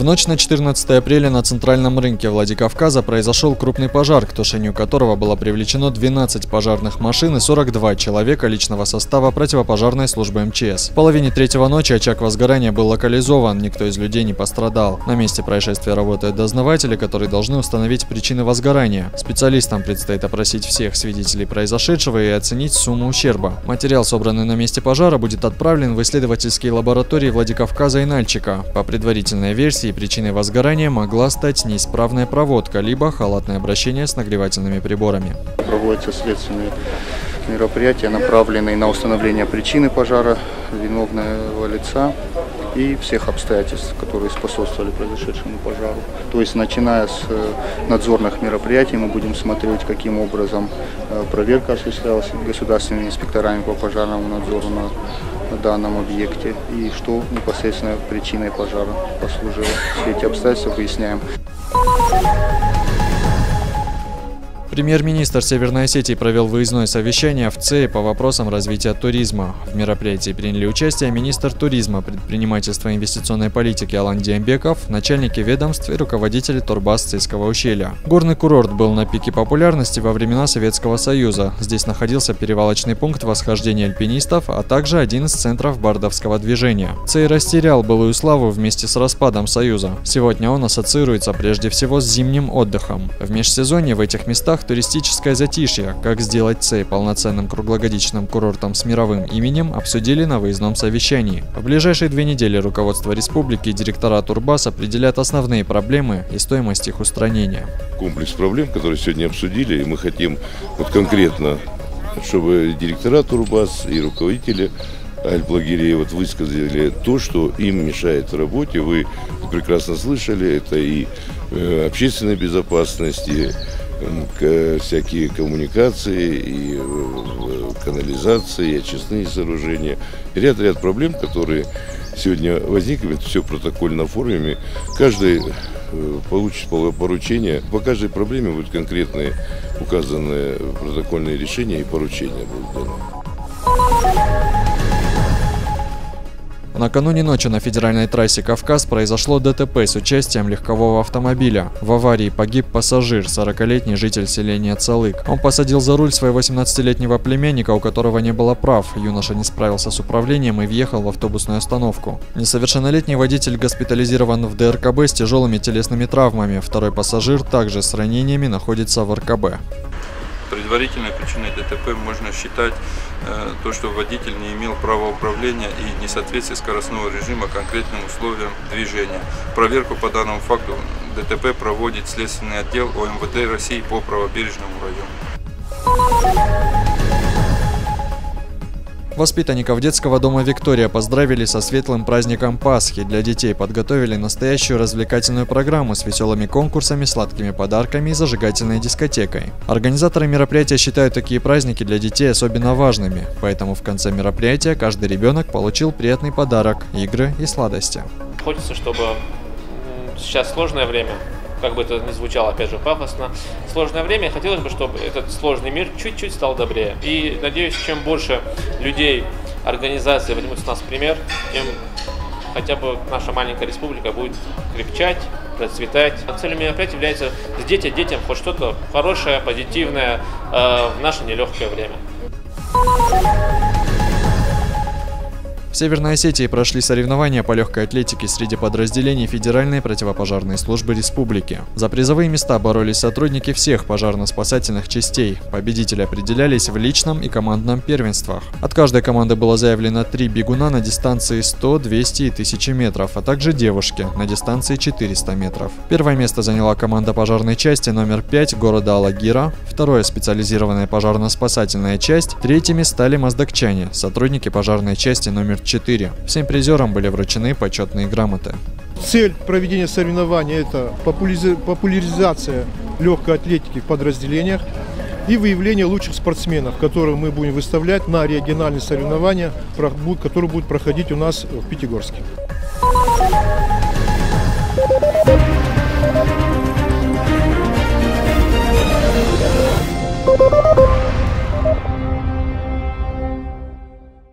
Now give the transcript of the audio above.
ночь на 14 апреля на центральном рынке Владикавказа произошел крупный пожар, к тушению которого было привлечено 12 пожарных машин и 42 человека личного состава противопожарной службы МЧС. В половине третьего ночи очаг возгорания был локализован, никто из людей не пострадал. На месте происшествия работают дознаватели, которые должны установить причины возгорания. Специалистам предстоит опросить всех свидетелей произошедшего и оценить сумму ущерба. Материал, собранный на месте пожара, будет отправлен в исследовательские лаборатории Владикавказа и Нальчика. По предварительной версии, причиной возгорания могла стать неисправная проводка, либо халатное обращение с нагревательными приборами. Проводятся следственные мероприятия, направленные на установление причины пожара, виновного лица и всех обстоятельств, которые способствовали произошедшему пожару. То есть, начиная с надзорных мероприятий, мы будем смотреть, каким образом проверка осуществлялась государственными инспекторами по пожарному надзору на данном объекте и что непосредственно причиной пожара послужило. Все эти обстоятельства выясняем. Премьер-министр Северной Осетии провел выездное совещание в ЦЕИ по вопросам развития туризма. В мероприятии приняли участие министр туризма, предпринимательства и инвестиционной политики Алан Диамбеков, начальники ведомств и руководители Турбас-Цейского ущелья. Горный курорт был на пике популярности во времена Советского Союза. Здесь находился перевалочный пункт восхождения альпинистов, а также один из центров бардовского движения. ЦЕИ растерял былую славу вместе с распадом Союза. Сегодня он ассоциируется прежде всего с зимним отдыхом. В межсезонье в этих местах туристическое затишье. Как сделать ЦЕИ полноценным круглогодичным курортом с мировым именем, обсудили на выездном совещании. В ближайшие 2 недели руководство республики и директора Турбас определят основные проблемы и стоимость их устранения. Комплекс проблем, которые сегодня обсудили, и мы хотим конкретно, чтобы директора Турбас и руководители альплагерей высказали то, что им мешает в работе. Вы прекрасно слышали, это и общественная безопасность, и всякие коммуникации, и канализации, и очистные сооружения. Ряд проблем, которые сегодня возникнут, все в протокольном форме. Каждый получит поручение. По каждой проблеме будут конкретные указанные протокольные решения и поручения будут даны. Накануне ночи на федеральной трассе Кавказ произошло ДТП с участием легкового автомобиля. В аварии погиб пассажир, 40-летний житель селения Цалык. Он посадил за руль своего 17-летнего племянника, у которого не было прав. Юноша не справился с управлением и въехал в автобусную остановку. Несовершеннолетний водитель госпитализирован в ДРКБ с тяжелыми телесными травмами. Второй пассажир также с ранениями находится в РКБ. Предварительной причиной ДТП можно считать то, что водитель не имел права управления и несоответствие скоростного режима конкретным условиям движения. Проверку по данному факту ДТП проводит Следственный отдел ОМВД России по Правобережному району. Воспитанников детского дома «Виктория» поздравили со светлым праздником Пасхи. Для детей подготовили настоящую развлекательную программу с веселыми конкурсами, сладкими подарками и зажигательной дискотекой. Организаторы мероприятия считают такие праздники для детей особенно важными, поэтому в конце мероприятия каждый ребенок получил приятный подарок, игры и сладости. Хочется, чтобы сейчас сложное время, как бы это ни звучало, опять же, пафосно, сложное время, хотелось бы, чтобы этот сложный мир чуть-чуть стал добрее. И надеюсь, чем больше людей, организаций возьмут с нас пример, тем хотя бы наша маленькая республика будет крепчать, процветать. Целью мероприятия является детям хоть что-то хорошее, позитивное в наше нелегкое время. В Северной Осетии прошли соревнования по легкой атлетике среди подразделений Федеральной противопожарной службы республики. За призовые места боролись сотрудники всех пожарно-спасательных частей. Победители определялись в личном и командном первенствах. От каждой команды было заявлено 3 бегуна на дистанции 100, 200 и 1000 метров, а также девушки на дистанции 400 метров. Первое место заняла команда пожарной части номер 5 города Алагира, второе – специализированная пожарно-спасательная часть, третьими стали моздокчане, сотрудники пожарной части номер 4. Всем призерам были вручены почетные грамоты. Цель проведения соревнований – это популяризация легкой атлетики в подразделениях и выявление лучших спортсменов, которые мы будем выставлять на региональные соревнования, которые будут проходить у нас в Пятигорске.